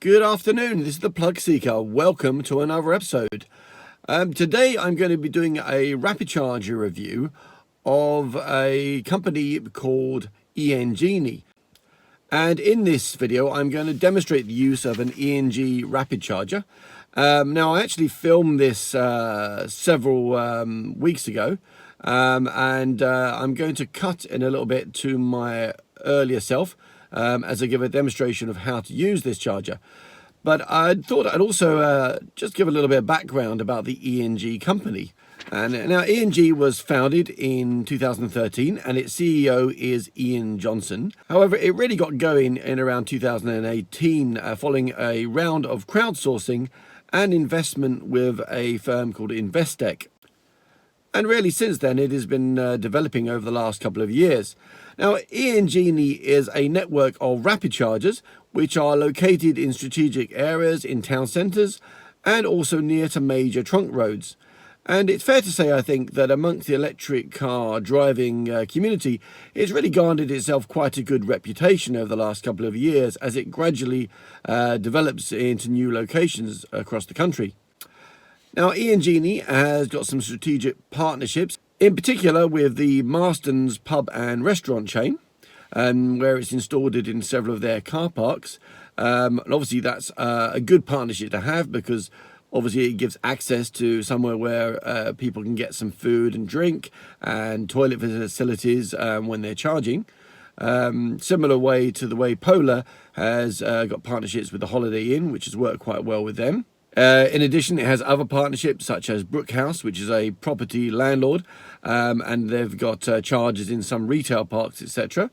Good afternoon, this is the PlugSeeker. Welcome to another episode. Today I'm going to be doing a rapid charger review of a company called Engenie. And in this video I'm going to demonstrate the use of an ENG rapid charger. Now I actually filmed this several weeks ago, and I'm going to cut in a little bit to my earlier self as I give a demonstration of how to use this charger. But I thought I'd also just give a little bit of background about the ENG company. And now ENG was founded in 2013 and its CEO is Ian Johnson. However, it really got going in around 2018 following a round of crowdsourcing and investment with a firm called Investec. And really since then it has been developing over the last couple of years. Now Engenie is a network of rapid chargers which are located in strategic areas in town centres and also near to major trunk roads. And it's fair to say, I think, that amongst the electric car driving community, it's really garnered itself quite a good reputation over the last couple of years as it gradually develops into new locations across the country. Now, Engenie has got some strategic partnerships, in particular with the Marston's pub and restaurant chain, where it's installed it in several of their car parks. And obviously that's a good partnership to have because obviously it gives access to somewhere where people can get some food and drink and toilet facilities when they're charging. Similar way to the way Polar has got partnerships with the Holiday Inn, which has worked quite well with them. In addition, it has other partnerships such as Brookhouse, which is a property landlord, and they've got chargers in some retail parks, etc.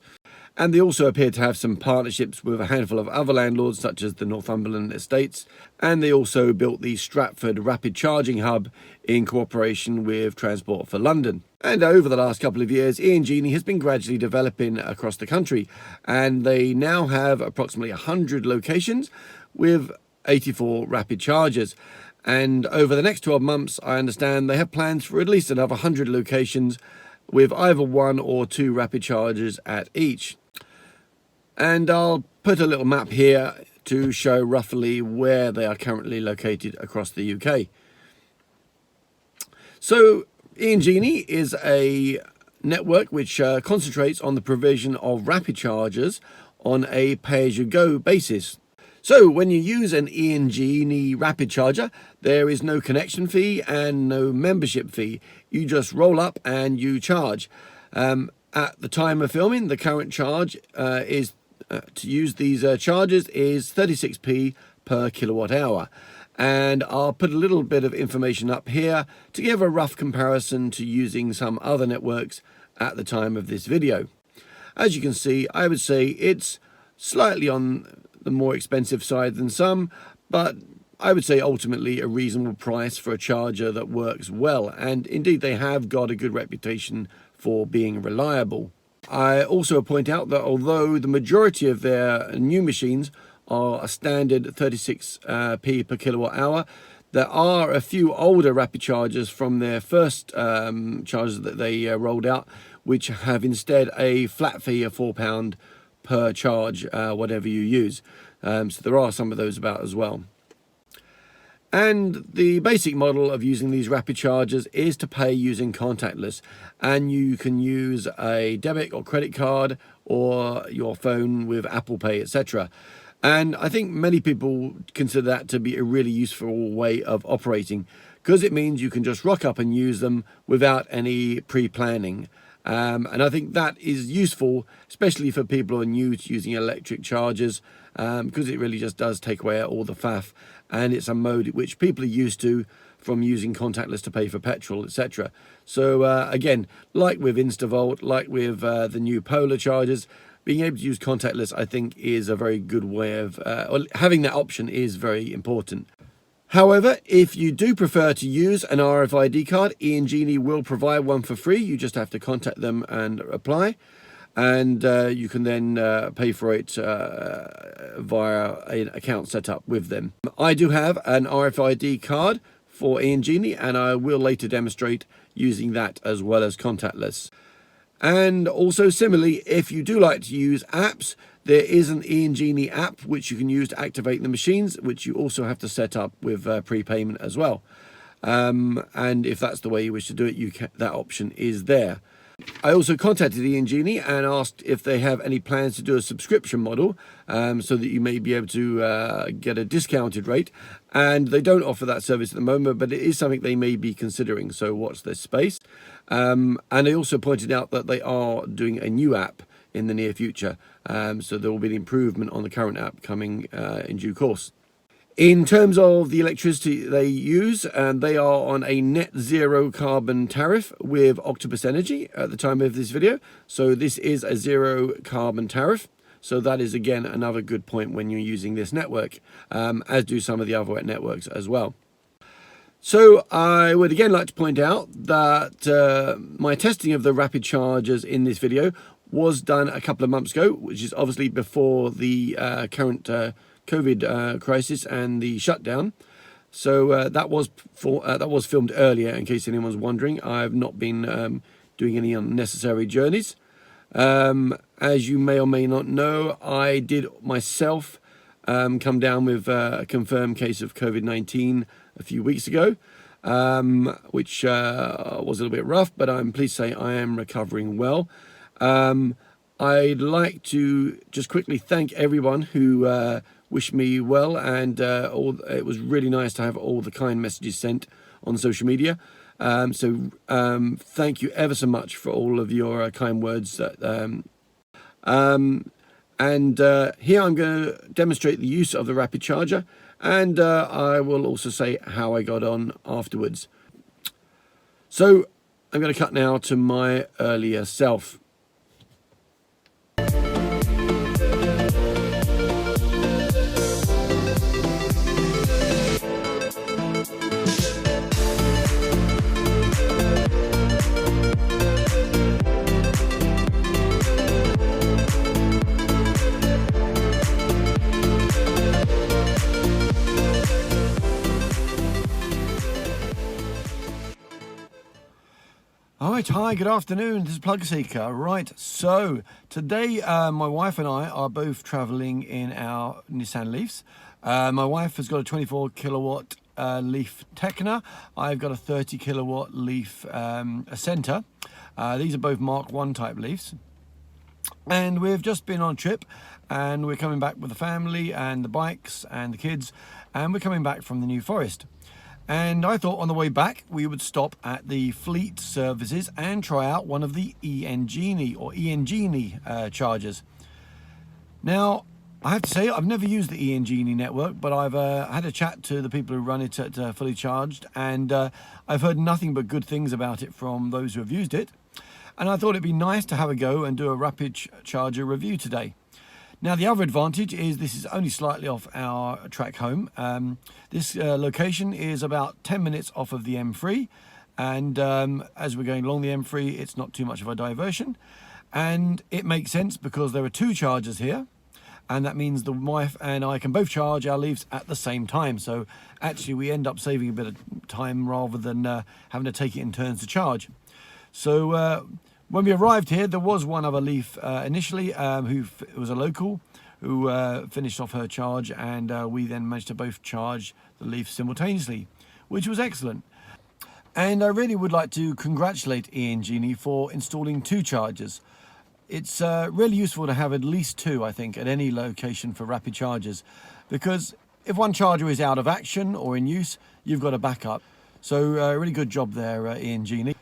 And they also appear to have some partnerships with a handful of other landlords such as the Northumberland Estates, and they also built the Stratford Rapid Charging Hub in cooperation with Transport for London. And over the last couple of years, Engenie has been gradually developing across the country, and they now have approximately 100 locations with 84 rapid chargers. And over the next 12 months, I understand they have plans for at least another 100 locations with either 1 or 2 rapid chargers at each. And I'll put a little map here to show roughly where they are currently located across the UK. So Engenie is a network which concentrates on the provision of rapid chargers on a pay-as-you-go basis. So when you use an Engenie rapid charger, there is no connection fee and no membership fee. You just roll up and you charge. At the time of filming, the current charge is to use these chargers is 36p per kilowatt hour. And I'll put a little bit of information up here to give a rough comparison to using some other networks at the time of this video. As you can see, I would say it's slightly on the more expensive side than some, but I would say ultimately a reasonable price for a charger that works well, and indeed they have got a good reputation for being reliable. I also point out that although the majority of their new machines are a standard 36p per kilowatt hour, there are a few older rapid chargers from their first chargers that they rolled out, which have instead a flat fee of £4 per charge, whatever you use. So there are some of those about as well. And the basic model of using these rapid chargers is to pay using contactless, and you can use a debit or credit card or your phone with Apple Pay, etc. And I think many people consider that to be a really useful way of operating because it means you can just rock up and use them without any pre-planning. And I think that is useful, especially for people who are new to using electric chargers, because it really just does take away all the faff, and it's a mode which people are used to from using contactless to pay for petrol, etc. So again, like with InstaVolt, like with the new Polar chargers, being able to use contactless, I think, is a very good way of, or having that option is very important. However, if you do prefer to use an RFID card, Engenie will provide one for free. You just have to contact them and apply, and you can then pay for it via an account set up with them. I do have an RFID card for Engenie, and I will later demonstrate using that as well as contactless. And also similarly, if you do like to use apps, There is an Engenie app which you can use to activate the machines, which you also have to set up with prepayment as well. And if that's the way you wish to do it, that option is there. I also contacted Engenie and asked if they have any plans to do a subscription model, so that you may be able to get a discounted rate. And they don't offer that service at the moment, but it is something they may be considering, so watch this space. And they also pointed out that they are doing a new app in the near future, so there will be an improvement on the current app coming in due course. In terms of the electricity they use, they are on a net zero carbon tariff with Octopus Energy at the time of this video. So this is a zero carbon tariff. So that is, again, another good point when you're using this network, as do some of the other networks as well. So I would again like to point out that my testing of the rapid chargers in this video was done a couple of months ago, which is obviously before the current COVID crisis and the shutdown. So that was filmed earlier, in case anyone's wondering. I've not been doing any unnecessary journeys. As you may or may not know, I did myself come down with a confirmed case of COVID-19 a few weeks ago, which was a little bit rough, but I'm pleased to say I am recovering well. I'd like to just quickly thank everyone who wished me well, and it was really nice to have all the kind messages sent on social media. So thank you ever so much for all of your kind words. Here I'm going to demonstrate the use of the rapid charger, and I will also say how I got on afterwards. So I'm going to cut now to my earlier self. Alright, hi, good afternoon, this is PlugSeeker. Right, so today my wife and I are both travelling in our Nissan Leafs. My wife has got a 24 kilowatt Leaf Techna. I've got a 30 kilowatt Leaf Ascenta. These are both Mark 1 type Leafs. And we've just been on a trip, and we're coming back with the family and the bikes and the kids, and we're coming back from the New Forest. And I thought on the way back we would stop at the fleet services and try out one of the Engenie chargers. Now, I have to say I've never used the Engenie network, but I've had a chat to the people who run it at Fully Charged, and I've heard nothing but good things about it from those who have used it. And I thought it'd be nice to have a go and do a rapid charger review today. Now, the other advantage is this is only slightly off our track home. This location is about 10 minutes off of the M3, and as we're going along the M3, it's not too much of a diversion. And it makes sense because there are two chargers here, and that means the wife and I can both charge our Leafs at the same time. So actually we end up saving a bit of time rather than having to take it in turns to charge. So when we arrived here, there was one other Leaf initially who was a local who finished off her charge, and we then managed to both charge the Leaf simultaneously, which was excellent. And I really would like to congratulate Engenie for installing two chargers. It's really useful to have at least two, I think, at any location for rapid chargers, because if one charger is out of action or in use, you've got a backup. So really good job there, Engenie.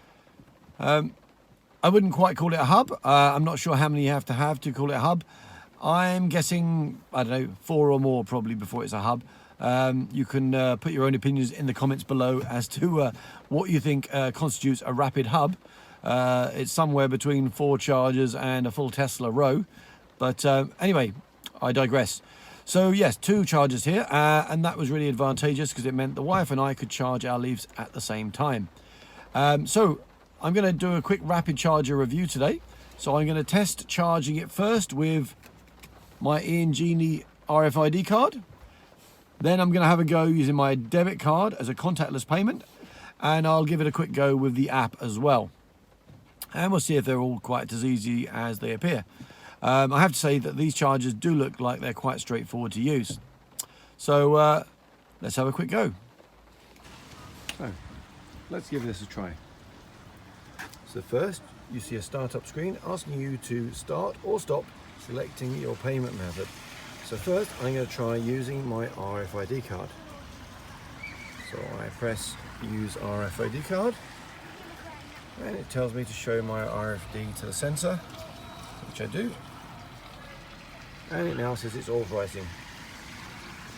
I wouldn't quite call it a hub. I'm not sure how many you have to call it a hub. I'm guessing, I don't know, 4 or more probably before it's a hub. You can put your own opinions in the comments below as to what you think constitutes a rapid hub. It's somewhere between 4 chargers and a full Tesla row. But anyway, I digress. So yes, 2 chargers here, and that was really advantageous because it meant the wife and I could charge our Leafs at the same time. So I'm going to do a quick rapid charger review today. So I'm going to test charging it first with my Engenie RFID card. Then I'm going to have a go using my debit card as a contactless payment, and I'll give it a quick go with the app as well. And we'll see if they're all quite as easy as they appear. I have to say that these chargers do look like they're quite straightforward to use. So let's have a quick go. So let's give this a try. So first, you see a startup screen asking you to start or stop selecting your payment method. So first, I'm going to try using my RFID card. So I press use RFID card, and it tells me to show my RFID to the sensor, which I do. And it now says it's authorizing.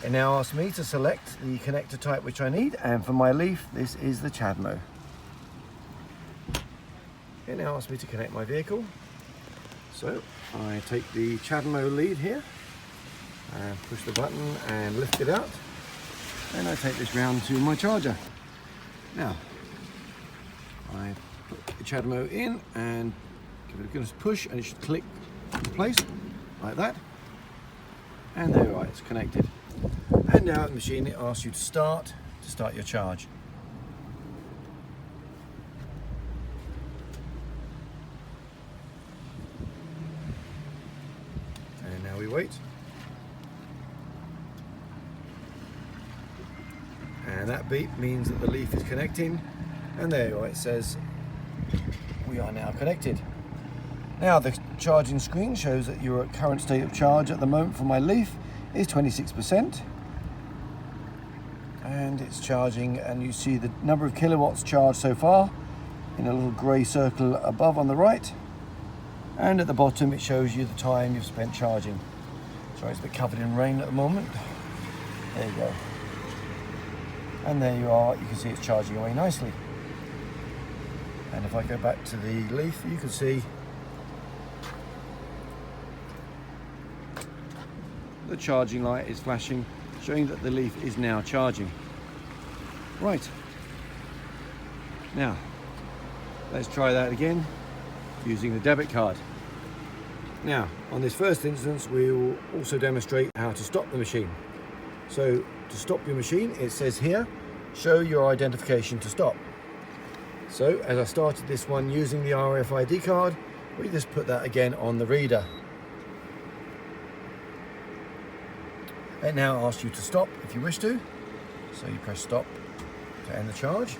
It now asks me to select the connector type which I need, and for my leaf, this is the CHAdeMO. It now asks me to connect my vehicle. So I take the CHAdeMO lead here, and push the button and lift it out, and I take this round to my charger. Now, I put the CHAdeMO in and give it a good push, and it should click into place like that. And there you are, it's connected. And now the machine, it asks you to start your charge. And now we wait. And that beep means that the leaf is connecting, and there you are, it says we are now connected. Now the charging screen shows that your current state of charge at the moment for my leaf is 26%, and it's charging, and you see the number of kilowatts charged so far in a little grey circle above on the right, and at the bottom it shows you the time you've spent charging. Sorry, it's a bit covered in rain at the moment. There you go. And there you are, you can see it's charging away nicely. And if I go back to the leaf, you can see the charging light is flashing, showing that the leaf is now charging. Right, now let's try that again using the debit card. Now, on this first instance, we will also demonstrate how to stop the machine. So to stop your machine, it says here, show your identification to stop. So as I started this one using the RFID card, we just put that again on the reader. It now asks you to stop if you wish to. So you press stop to end the charge.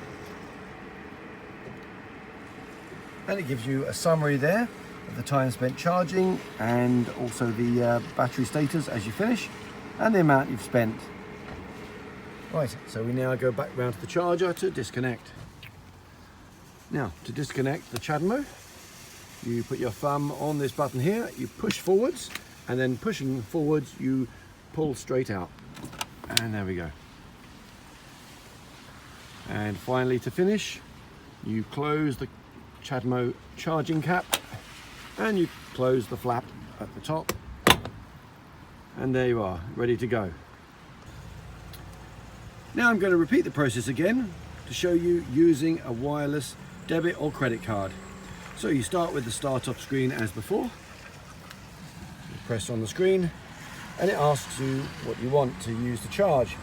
And it gives you a summary there of the time spent charging, and also the battery status as you finish, and the amount you've spent. Right, so we now go back round to the charger to disconnect. Now, to disconnect the CHAdeMO, you put your thumb on this button here, you push forwards, and then pushing forwards, you pull straight out. And there we go. And finally, to finish, you close the CHAdeMO charging cap, and you close the flap at the top. And there you are, ready to go. Now I'm going to repeat the process again to show you using a wireless debit or credit card. So you start with the startup screen as before. You press on the screen, and it asks you what you want to use to charge.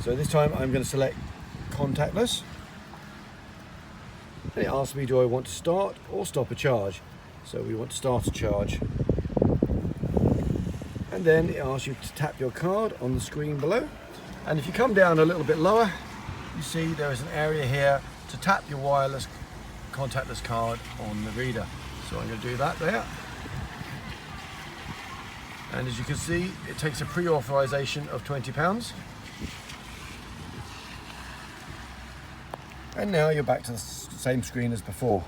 So this time I'm going to select contactless. And it asks me, do I want to start or stop a charge? So we want to start a charge. And then it asks you to tap your card on the screen below. And if you come down a little bit lower, you see there is an area here to tap your wireless contactless card on the reader. So I'm going to do that there. And as you can see, it takes a pre-authorization of £20. And now you're back to the same screen as before.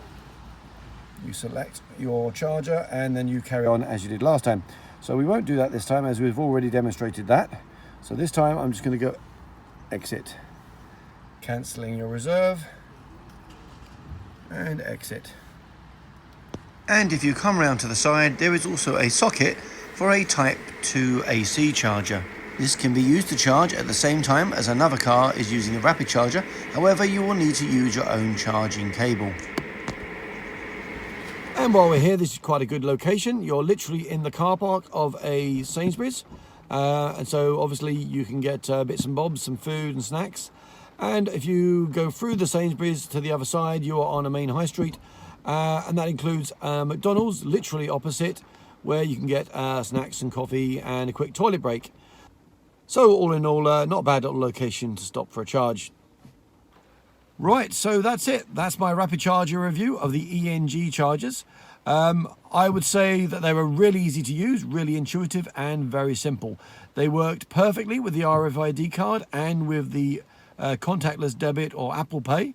You select your charger and then you carry on as you did last time. So we won't do that this time, as we've already demonstrated that. So this time I'm just going to go exit, cancelling your reserve, and exit. And if you come round to the side, there is also a socket for a Type 2 AC charger. This can be used to charge at the same time as another car is using a rapid charger. However, you will need to use your own charging cable. And while we're here, this is quite a good location. You're literally in the car park of a Sainsbury's. And so obviously you can get bits and bobs, some food and snacks. And if you go through the Sainsbury's to the other side, you are on a main high street. and that includes McDonald's, literally opposite, where you can get snacks and coffee and a quick toilet break. So all in all, not a bad little location to stop for a charge. Right, so that's it. That's my rapid charger review of the ENG chargers. I would say that they were really easy to use, really intuitive and very simple. They worked perfectly with the RFID card and with the contactless debit or Apple Pay.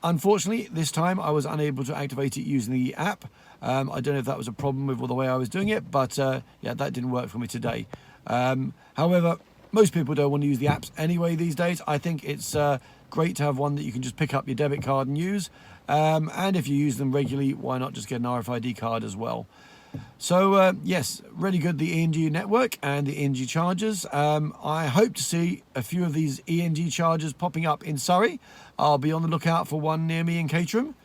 Unfortunately, this time I was unable to activate it using the app. I don't know if that was a problem with the way I was doing it, but yeah, that didn't work for me today. However, most people don't want to use the apps anyway these days. I think it's great to have one that you can just pick up your debit card and use. And if you use them regularly, why not just get an RFID card as well? So yes, really good, the Engenie Network and the Engenie chargers. I hope to see a few of these Engenie chargers popping up in Surrey. I'll be on the lookout for one near me in Caterham,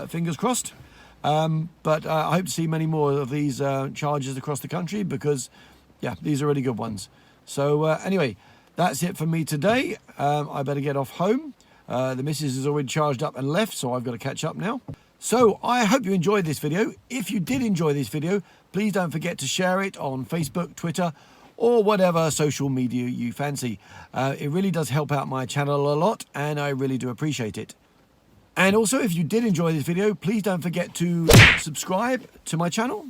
fingers crossed. But I hope to see many more of these chargers across the country, because yeah, these are really good ones. So anyway, that's it for me today. I better get off home. The missus is already charged up and left, so I've got to catch up now. So I hope you enjoyed this video. If you did enjoy this video, please don't forget to share it on Facebook, Twitter, or whatever social media you fancy. It really does help out my channel a lot, and I really do appreciate it. And also, if you did enjoy this video, please don't forget to subscribe to my channel.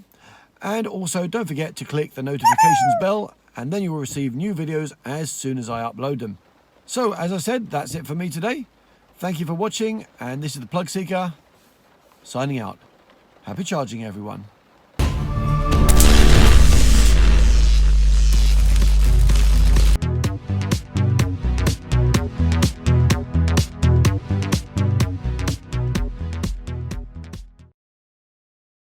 And also don't forget to click the notifications bell, and then you will receive new videos as soon as I upload them. So as I said, that's it for me today. Thank you for watching, and this is the PlugSeeker signing out. Happy charging, everyone.